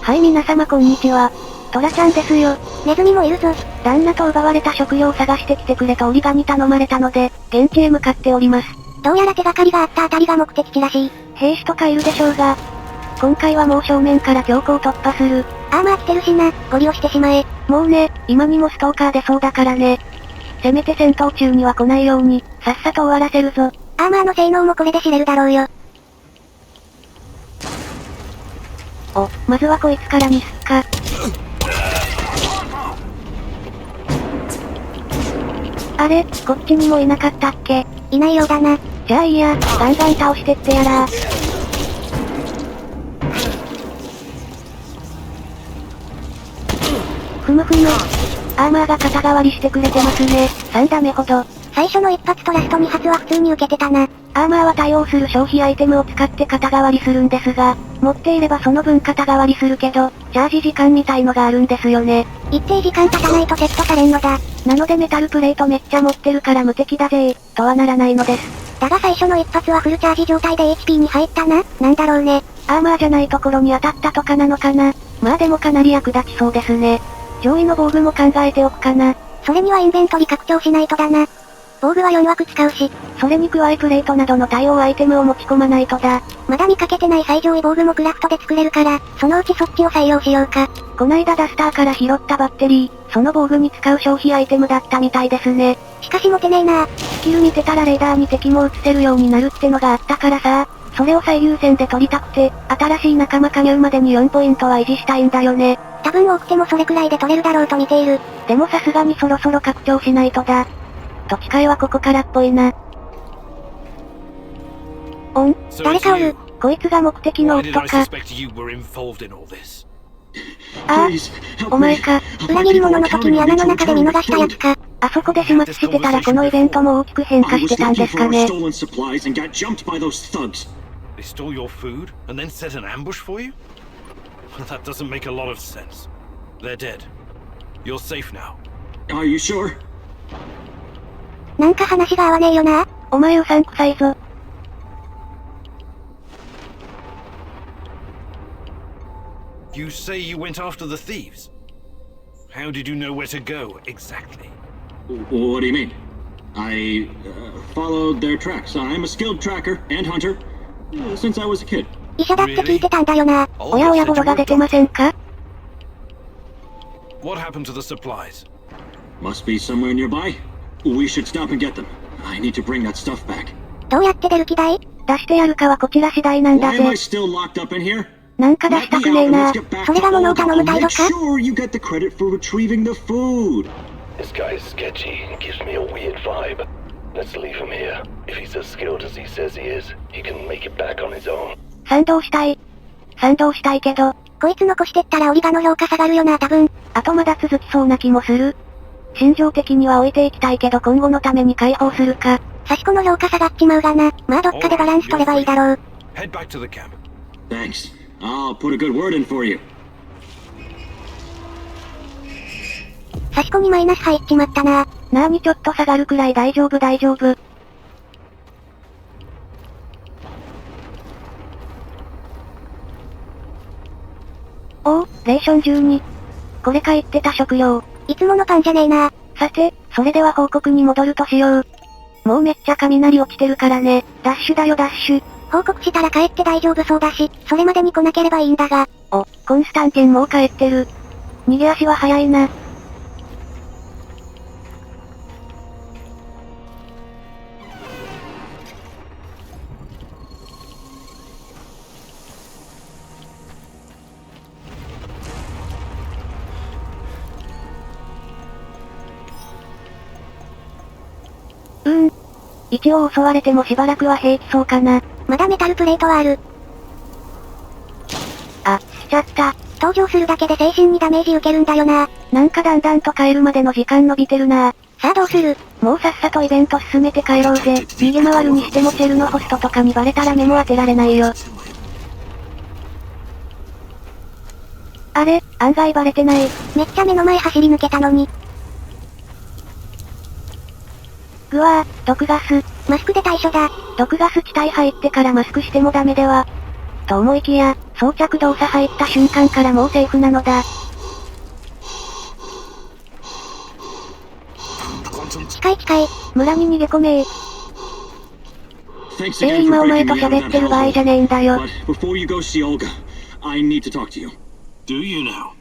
はい皆様こんにちは。トラちゃんですよ。ネズミもいるぞ。旦那と奪われた食料を探してきてくれと折り紙頼まれたので、現地へ向かっております。どうやら手がかりがあったあたりが目的地らしい。兵士とかいるでしょうが、今回はもう正面から強行突破する。アーマー来てるしな、ゴリ押してしまえ。もうね、今にもストーカー出そうだからね。せめて戦闘中には来ないように、さっさと終わらせるぞ。アーマーの性能もこれで知れるだろうよ。お、まずはこいつからミスっか。あれ、こっちにもいなかったっけ？いないようだな。じゃあいいや、ガンガン倒してってやらー。ふむふむ。アーマーが肩代わりしてくれてますね。3ダメほど。最初の1発とラスト2発は普通に受けてたな。アーマーは対応する消費アイテムを使って肩代わりするんですが、持っていればその分肩代わりするけど、チャージ時間みたいのがあるんですよね。一定時間経たないとセットされんのだ。なのでメタルプレートめっちゃ持ってるから無敵だぜー、とはならないのです。だが最初の1発はフルチャージ状態で HP に入ったな。なんだろうね。アーマーじゃないところに当たったとかなのかな。まあでもかなり役立ちそうですね。上位の防具も考えておくかな。それにはインベントリ拡張しないとだな。防具は4枠使うし、それに加えプレートなどの対応アイテムを持ち込まないとだ。まだ見かけてない最上位防具もクラフトで作れるから、そのうちそっちを採用しようか。こないだダスターから拾ったバッテリー、その防具に使う消費アイテムだったみたいですね。しかし持てねえな。スキル見てたらレーダーに敵も映せるようになるってのがあったからさ、それを最優先で取りたくて、新しい仲間加入までに4ポイントは維持したいんだよね。多分多くてもそれくらいで取れるだろうと見ている。でもさすがにそろそろ拡張しないとだ。と誓いはここからっぽいな。誰かおる。こいつが目的の夫か。ああ、お前か。裏切り者の時に穴の中で見逃したやつか。あそこで始末してたらこのイベントも大きく変化してたんですかね。なんか話が合わねえよな。お前うさんくさいぞ。You say you went after the thieves? How did you know where to go, exactly? What do you mean? I followed their tracks. I'm a skilled tracker and hunter since I was a kid. 医者だって聞いてたんだよな。おやおやボロが出てませんか？ What happened to the supplies? Must be somewhere nearby. We should stop and get them. I need to bring that stuff back. どうやって出る気だい？出してやるかはこちら次第なんだ Why am I ぜ。 still locked up in here? なんか出したくねえな。それが物を頼む態度か？ Sure, you get the credit for retrieving the food. This guy is sketchy and gives me a weird vibe. Let's leave him here. If he's as skilled as he says he is, he can make it back on his own. 賛同したい。賛同したいけど、こいつ残してったらオリガの評価下がるよな多分。あとまだ続きそうな気もする。心情的には置いていきたいけど今後のために解放するか。サシコの評価下がっちまうがな。まあどっかでバランス取ればいいだろう。Head back to the camp. Thanks. I'll put a good word in for you. サシコにマイナス入っちまったな。なーにちょっと下がるくらい大丈夫大丈夫。おお、レーション12。これか言ってた食料。いつものパンじゃねえな。さて、それでは報告に戻るとしよう。もうめっちゃ雷落ちてるからね。ダッシュだよダッシュ。報告したら帰って大丈夫そうだし、それまでに来なければいいんだが。お、コンスタンティンもう帰ってる。逃げ足は早いな。一応襲われてもしばらくは平気そうかな。まだメタルプレートはある。あ、しちゃった。登場するだけで精神にダメージ受けるんだよな。なんかだんだんと帰るまでの時間伸びてるな。さあどうする？もうさっさとイベント進めて帰ろうぜ。逃げ回るにしてもチェルのホストとかにバレたら目も当てられないよ。あれ、案外バレてない。めっちゃ目の前走り抜けたのに。ぐわぁ、毒ガス。マスクで対処だ。毒ガス地帯入ってからマスクしてもダメでは。と思いきや、装着動作入った瞬間からもうセーフなのだ。近い。村に逃げ込め今お前と喋ってる場合じゃねえんだよ。Before you go see Olga, I need to talk to you. Do you now?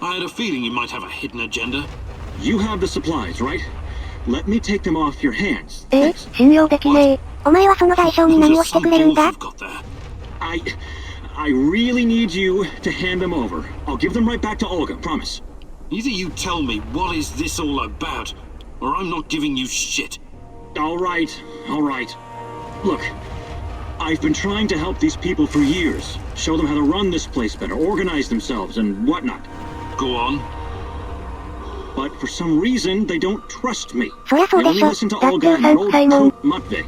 I had a feeling you might have a hidden agenda. You have the supplies, right? Let me take them off your hands. 信用できねえ。お前はその代償に何をしてくれるんだ？ I really need you to hand them over. I'll give them right back to Olga, promise. Either you tell me what is this all about, or I'm not giving you shit. All right. Look, I've been trying to help these people for years. Show them how to run this place better, organize themselves, and whatnot. Go on. But for some reason, they don't trust me. そりゃそうで They し only ょ。 listen to Olga and that old coot Matvey.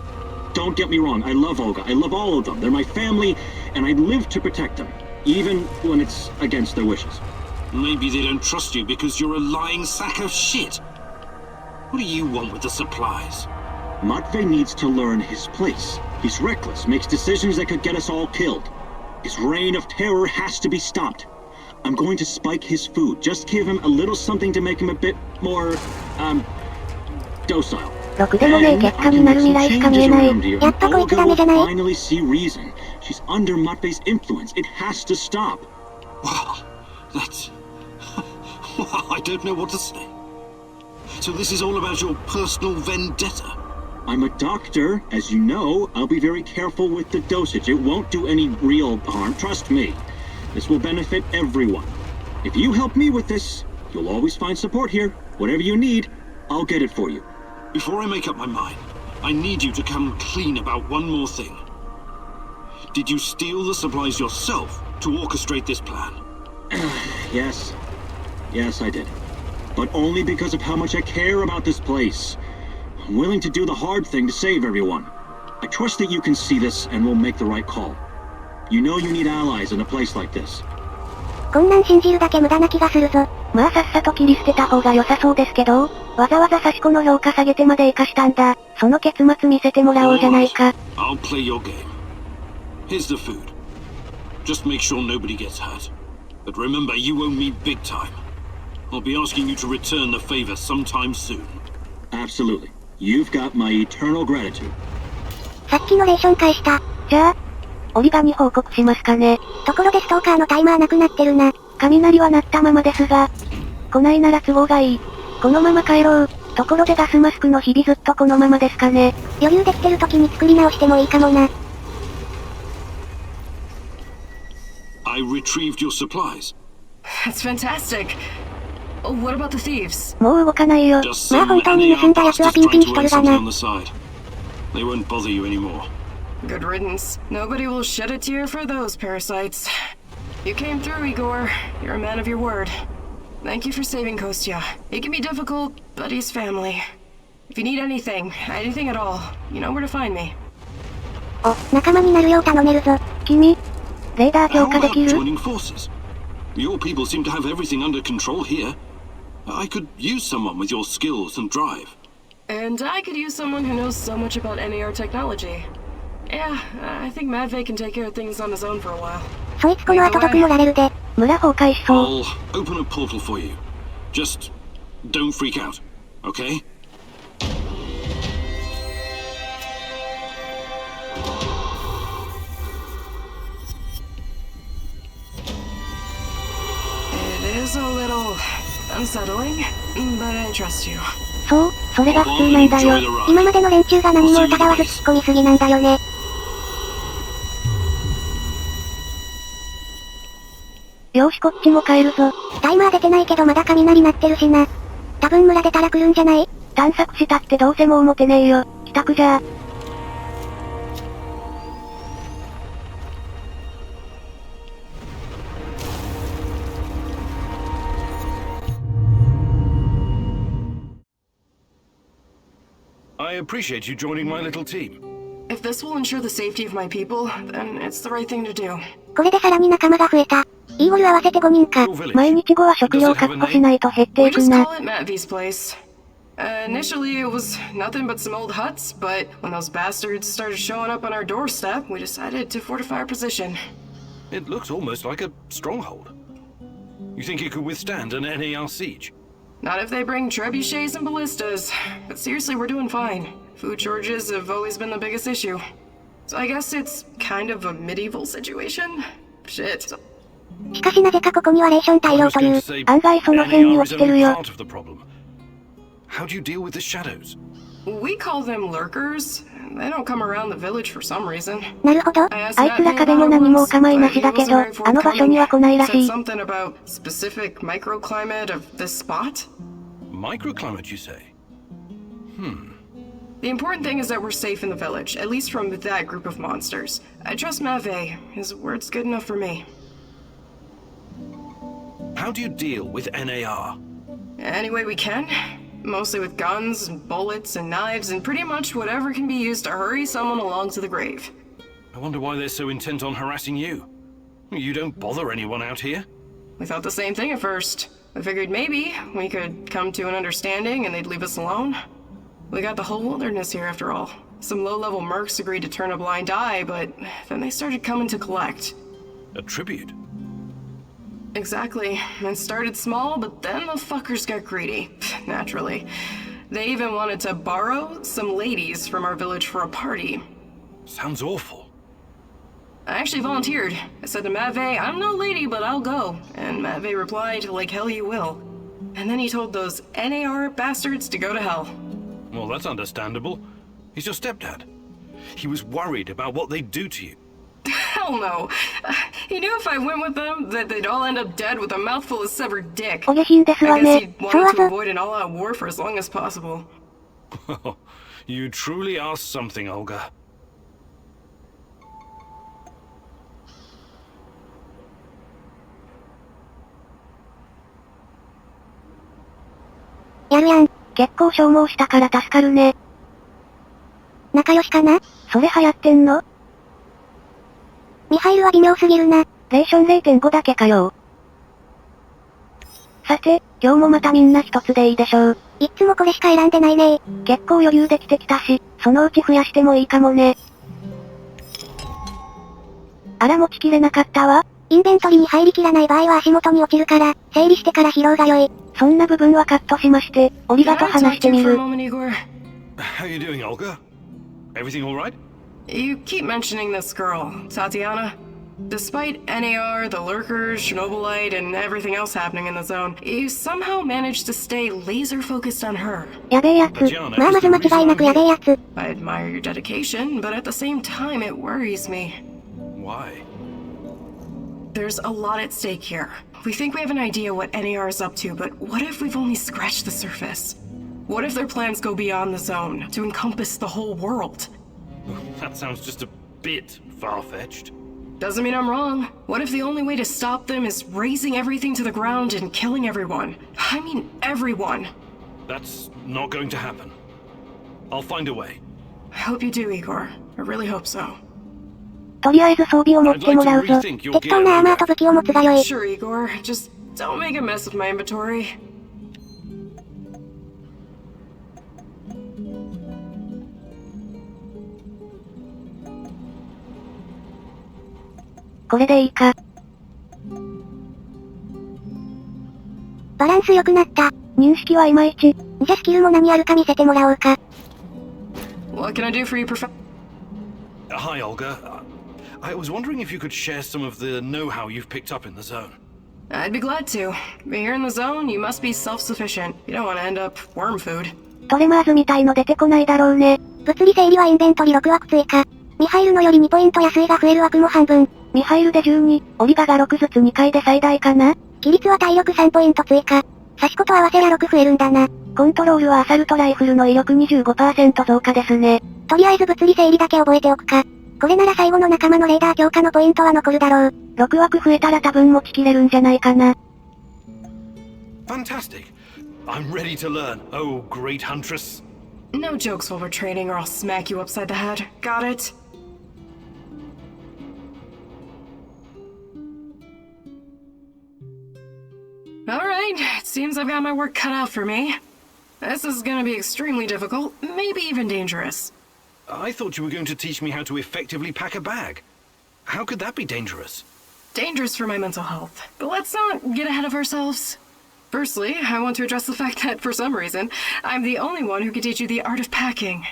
Don't get me wrong, I love Olga. I love all of them. They're my family, and I live to protect them, even when it's against their wishes. Maybe they don't trust you because you're a lying sack of shit. What do you want with the supplies? Matvey needs to learn his place. He's reckless, makes decisions that could get us all killed. His reign of terror has to be stopped. I'm going to spike his food. Just give him a little something to make him a bit more, docile. ろくでもねえ結果になる未来しか見えない。やっぱこいつダメじゃない？ Finally see reason. She's under Matvey's influence. It has to stop. Wow, that's... Well, I don't know what to say. So this is all about your personal vendetta? I'm a doctor, as you know. I'll be very careful with the dosage. It won't do any real harm, trust me. This will benefit everyone. If you help me with this, you'll always find support here. Whatever you need, I'll get it for you. Before I make up my mind, I need you to come clean about one more thing. Did you steal the supplies yourself to orchestrate this plan? Yes, I did. But only because of how much I care about this place. I'm willing to do the hard thing to save everyone. I trust that you can see this and will make the right call. You know you need allies in a place like this. こんなん信じるだけ無駄な気がするぞ。まあさっさと切り捨てた方が良さそうですけど、わざわざ刺し子の評価下げてまで生かしたんだ。その結末見せてもらおうじゃないか。I'll play your game. Here's the food. Just make sure nobody gets hurt. But remember, you owe me big time. I'll be asking you to return the favor sometime soon. Absolutely. You've got my eternal gratitude. さっきのレーション返した。じゃあ、オリガに報告しますかね。ところでストーカーのタイマーなくなってるな。雷は鳴ったままですが、来ないなら都合がいい。このまま帰ろう。ところでガスマスクの日々ずっとこのままですかね。余裕できてる時に作り直してもいいかもな。I retrieved your supplies. That's fantastic. What about the thieves? もう動かないよ。まあ本当に盗んだ奴はピンピンしとるがな。 They won't bother you anymore. Good riddance. Nobody will shed a tear for those parasites. You came through, Igor. You're a man of your word. Thank you for saving Kostya. He can be difficult, but he's family. If you need anything at all, you know where to find me. お、仲間になるよう頼めるぞ。君、レーダー強化できる？ Joining forces. Your people seem to have everything under control here. I could use someone with your skills and drive. And I could use someone who knows so much about NAR technology. Yeah, I think Matvey can take care of things on his own for a while. そいつこの後毒盛られるで。村崩壊しそう。I'll open a portal for you. Just don't freak out, okay? It is a little unsettling, but I trust you. そう、それが普通なんだよ。今までの連中が何も疑わず突っ込みすぎなんだよね。よしこっちも帰るぞ。タイマー出てないけどまだ雷鳴ってるしな。多分村出たら来るんじゃない？探索したってどうせもう持てねえよ。帰宅じゃあ。I appreciate you joining my little team. If this will ensure the safety of my people, then it's the right thing to do. これでさらに仲間が増えた。イーゴル合わせて5人か。毎日後は食料確保しないと減ってい We く just な。 call it Matvey's place. Initially it was nothing but some old huts, but when those bastards started showing up on our doorstep, we decided to fortify our position. It looks almost like a stronghold. You think it could withstand an NAR siege? Not if they bring trebuchets and ballistas. But seriously, we're doing fine. Food shortages have always been the biggest issue. So I guess it's kind of a medieval situation? Shit. しかしなぜかここにはレーション大量という。案外その辺に落ちてるよ。How do you deal with the shadows? We call them lurkers. They don't come around the village for some reason. なるほど。あいつら壁も何もお構いなしだけど、あの場所には来ないらしい。Something about specific microclimate of this spot? Microclimate, you say? The important thing is that we're safe in the village, at least from that group of monsters. I trust Mavet. His word's good enough for me. How do you deal with NAR? Any way we can. Mostly with guns, and bullets, and knives, and pretty much whatever can be used to hurry someone along to the grave. I wonder why they're so intent on harassing you. You don't bother anyone out here? We thought the same thing at first. I figured maybe we could come to an understanding and they'd leave us alone. We got the whole wilderness here after all. Some low-level mercs agreed to turn a blind eye, but then they started coming to collect. A tribute? Exactly. It started small, but then the fuckers got greedy. Naturally. They even wanted to borrow some ladies from our village for a party. Sounds awful. I actually volunteered. I said to Mavet, I'm no lady, but I'll go. And Mavet replied, like hell you will. And then he told those NAR bastards to go to hell. Well, that's understandable. He's your stepdad. He was worried about what they'd do to you. Hell no. He knew if I went with them, that they'd all end up dead with a mouthful of severed dick. お下品ですわ I guess ね。 he そう wanted は to ぞ。 avoid an all-out war for as long as possible. You truly are something, Olga. やるやん。結構消耗したから助かるね。仲良しかな？それ流行ってんの？ミハイルは微妙すぎるな。レーション 0.5 だけかよ。さて、今日もまたみんな一つでいいでしょう。いっつもこれしか選んでないね。結構余裕できてきたし、そのうち増やしてもいいかもね。あら持ちきれなかったわ。インベントリに入りきらない場合は足元に落ちるから、整理してから拾うが良い。そんな部分はカットしまして、オリガと話してみる。 How you doing, Olga? Everything alright? You keep mentioning this girl, Tatiana. Despite NAR, the lurkers, Chernobylite, and everything else happening in the zone, you somehow managed to stay laser focused on her. やべえやつ。まあまず間違いなくやべえやつ。I admire your dedication, but at the same time it worries me. Why? There's a lot at stake here. We think we have an idea what NAR is up to, but what if we've only scratched the surface? What if their plans go beyond the zone, to encompass the whole world? That sounds just a bit far-fetched. Doesn't mean I'm wrong. What if the only way to stop them is razing everything to the ground and killing everyone? I mean everyone. That's not going to happen. I'll find a way. I hope you do, Igor. I really hope so. とりあえず装備を持ってもらうぞ。適当なアーマーと武器を持つが良い。 Sure, Igor. Just don't make a mess of my inventory. これでいいか。バランス良くなった。認識はいまいち。じゃスキルも何あるか見せてもらおうか。What can I do for you, Hi, Olga. I was wondering if you could share some of the know-how you've picked up in the zone. I'd be glad to. But here in the zone, you must be self-sufficient. You don't want to end up worm food. トレマーズみたいの出てこないだろうね。物理整理はインベントリ6枠追加。ミハイルのより2ポイント安いが増える枠も半分。ミハイルで12、オリガが6ずつ2回で最大かな？規律は体力3ポイント追加。刺し子と合わせりゃ6増えるんだな。コントロールはアサルトライフルの威力 25% 増加ですね。とりあえず物理整理だけ覚えておくか。これなら最後の仲間のレーダー強化のポイントは残るだろう。6枠増えたら多分持ちきれるんじゃないかな。Fantastic. I'm ready to learn. Oh, great huntress. No jokes while we're training or I'll smack you upside the head. Got it? Alright, it seems I've got my work cut out for me. This is gonna be extremely difficult, maybe even dangerous. I thought you were going to teach me how to effectively pack a bag. How could that be dangerous? dangerous for my mental health. But let's not get ahead of ourselves. Firstly, I want to address the fact that, for some reason, I'm the only one who can teach you the art of packing.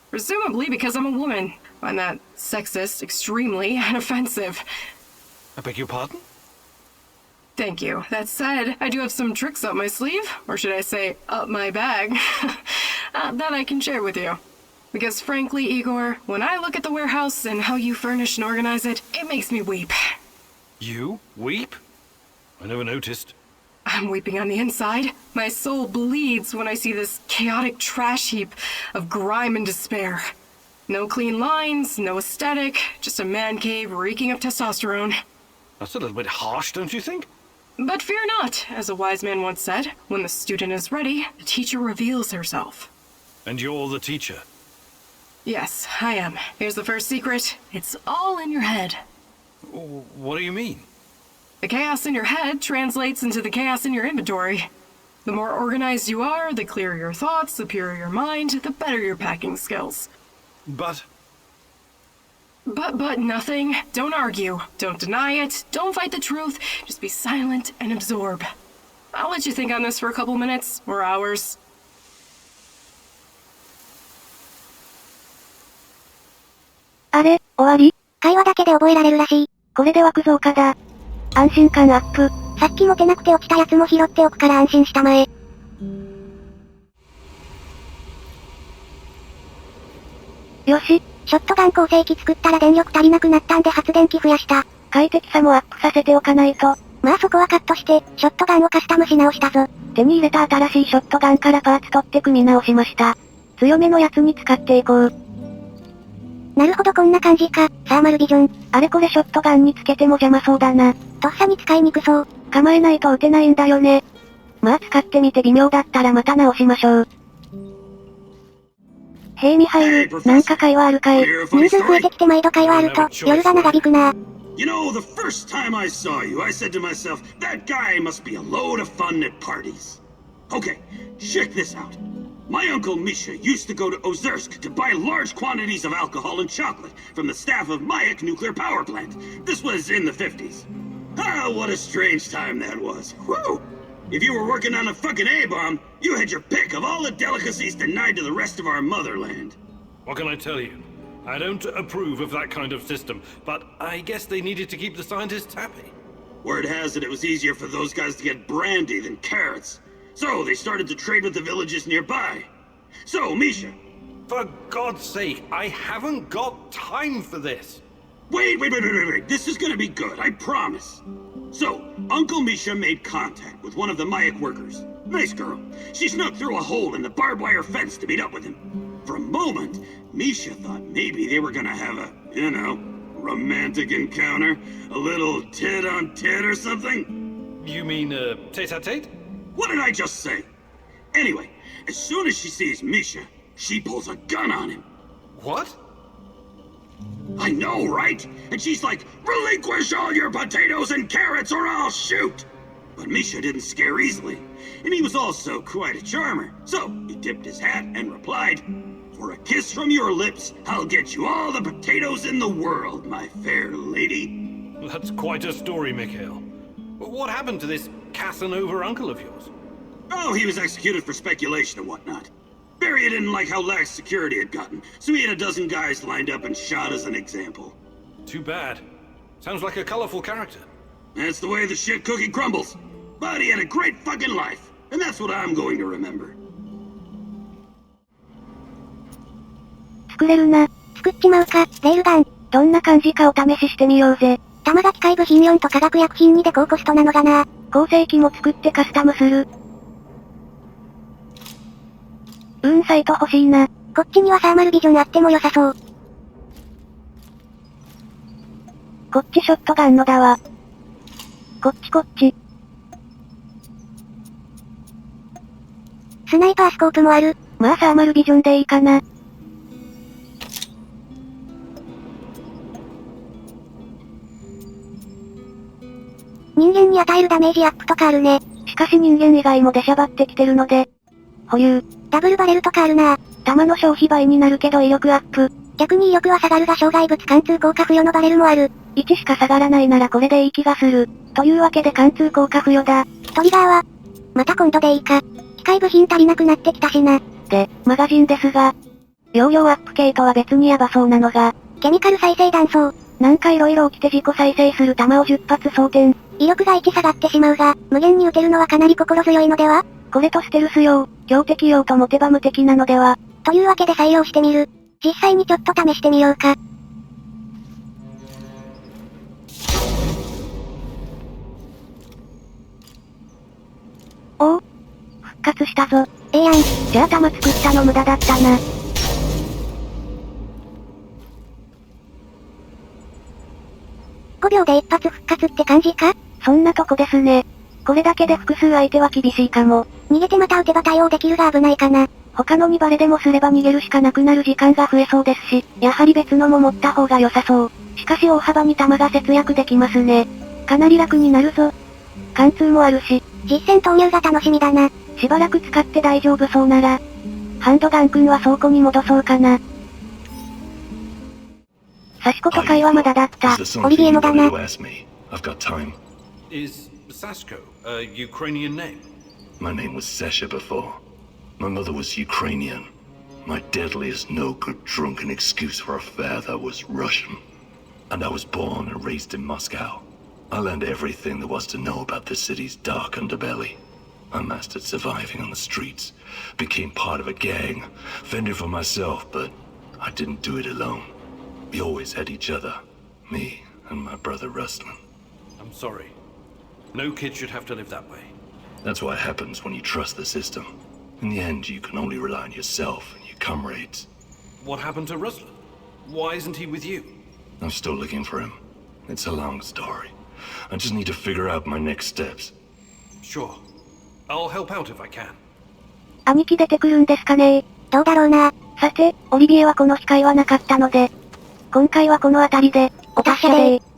Presumably because I'm a woman. I find that sexist, extremely, and offensive. I beg your pardon? Thank you. That said, I do have some tricks up my sleeve, or should I say, up my bag, that I can share with you. Because frankly, Igor, when I look at the warehouse and how you furnish and organize it, it makes me weep. You? Weep? I never noticed. I'm weeping on the inside. My soul bleeds when I see this chaotic trash heap of grime and despair. No clean lines, no aesthetic, just a man cave reeking of testosterone. That's a little bit harsh, don't you think? But fear not, as a wise man once said, when the student is ready, the teacher reveals herself. And you're the teacher? Yes, I am. Here's the first secret. It's all in your head. What do you mean? The chaos in your head translates into the chaos in your inventory. The more organized you are, the clearer your thoughts, the purer your mind, the better your packing skills. But nothing. Don't argue. Don't deny it. Don't fight the truth. Just be silent and absorb. I'll let you think on this for a couple minutes, or hours. あれ、終わり？会話だけで覚えられるらしい。これで枠増加だ。安心感アップ。さっき持てなくて落ちたやつも拾っておくから安心したまえ。よし。ショットガン構成機作ったら電力足りなくなったんで発電機増やした。快適さもアップさせておかないと。まあそこはカットして、ショットガンをカスタムし直したぞ。手に入れた新しいショットガンからパーツ取って組み直しました。強めのやつに使っていこう。なるほどこんな感じか、サーマルビジョン。あれこれショットガンにつけても邪魔そうだな。とっさに使いにくそう。構えないと撃てないんだよね。まあ使ってみて微妙だったらまた直しましょう。へいミハイル、なんか会話あるかい。人数増えてきて毎度会話あると、夜が長引くな。You know, the first time I saw you, I said to myself, that guy must be a load of fun at parties. Okay, check this out. My uncle Misha used to go to Ozersk to buy large quantities of alcohol and chocolate from the staff of Mayak nuclear power plant. This was in the 50s. Ah, what a strange time that was. Whew! If you were working on a fucking A-bomb, you had your pick of all the delicacies denied to the rest of our motherland. What can I tell you? I don't approve of that kind of system, but I guess they needed to keep the scientists happy. Word has it was easier for those guys to get brandy than carrots. So they started to trade with the villages nearby. So, Misha. For God's sake, I haven't got time for this. Wait. This is gonna be good, I promise. So, Uncle Misha made contact with one of the Mayak workers. Nice girl. She snuck through a hole in the barbed wire fence to meet up with him. For a moment, Misha thought maybe they were gonna have a, romantic encounter. A little tit-on-tit or something. You mean, tete-a-tete? What did I just say? Anyway, as soon as she sees Misha, she pulls a gun on him. What? I know, right? And she's like, relinquish all your potatoes and carrots or I'll shoot! But Misha didn't scare easily, and he was also quite a charmer. So he tipped his hat and replied, for a kiss from your lips, I'll get you all the potatoes in the world, my fair lady. That's quite a story, Mikhail. What happened to this Casanova uncle of yours? Oh, he was executed for speculation and whatnot. Barry didn't like how lax security had gotten, so he had a dozen guys lined up and shot as an example. Too bad. Sounds like a colorful character. That's the way the shit cookie crumbles. But he had a great fucking life, and that's what I'm going to remember. 作れるな。作っちまうか、レールガン。どんな感じかお試ししてみようぜ。弾が機械部品4と化学薬品2で高コストなのがな。構成機も作ってカスタムする。サイト欲しいな。こっちにはサーマルビジョンあっても良さそう。こっちショットガンのだわ。こっち。スナイパースコープもある。まあサーマルビジョンでいいかな。人間に与えるダメージアップとかあるね。しかし人間以外も出しゃばってきてるので、保留。ダブルバレルとかあるな。弾の消費倍になるけど威力アップ。逆に威力は下がるが障害物貫通効果付与のバレルもある。1しか下がらないならこれでいい気がする。というわけで貫通効果付与だ。トリガーは、また今度でいいか。機械部品足りなくなってきたしな。で、マガジンですが、容量アップ系とは別にヤバそうなのが、ケミカル再生弾装。なんか色々起きて自己再生する弾を10発装填。威力が1下がってしまうが、無限に撃てるのはかなり心強いのでは？これとステルス用、強敵用と持てば無敵なのでは。というわけで採用してみる。実際にちょっと試してみようか。おお。復活したぞ。ええやん。じゃあ弾作ったの無駄だったな。5秒で一発復活って感じか？そんなとこですね。これだけで複数相手は厳しいかも。逃げてまた撃てば対応できるが危ないかな。他のにバレでもすれば逃げるしかなくなる時間が増えそうですし、やはり別のも持った方が良さそう。しかし大幅に弾が節約できますね。かなり楽になるぞ。貫通もあるし、実戦投入が楽しみだな。しばらく使って大丈夫そうなら、ハンドガン君は倉庫に戻そうかな。サシコと会話まだだった。オリビエもだな。Is Sashko a Ukrainian name? My name was Sasha before. My mother was Ukrainian. My deadliest no-good drunken excuse for a father was Russian. And I was born and raised in Moscow. I learned everything there was to know about the city's dark underbelly. I mastered surviving on the streets, became part of a gang, fended for myself, but I didn't do it alone. We always had each other, me and my brother Rustlin. I'm sorry. No kid should have to live that way. That's what happens when you trust the system. In the end, you can only rely on yourself and your comrades. What happened to Ruslan? Why isn't he with you? I'm still looking for him. It's a long story. I just need to figure out my next steps. Sure. I'll help out if I can. 兄貴出てくるんですかね？どうだろうな。さて、オリビエはこの機会はなかったので、今回はこの辺りで、お達者でー。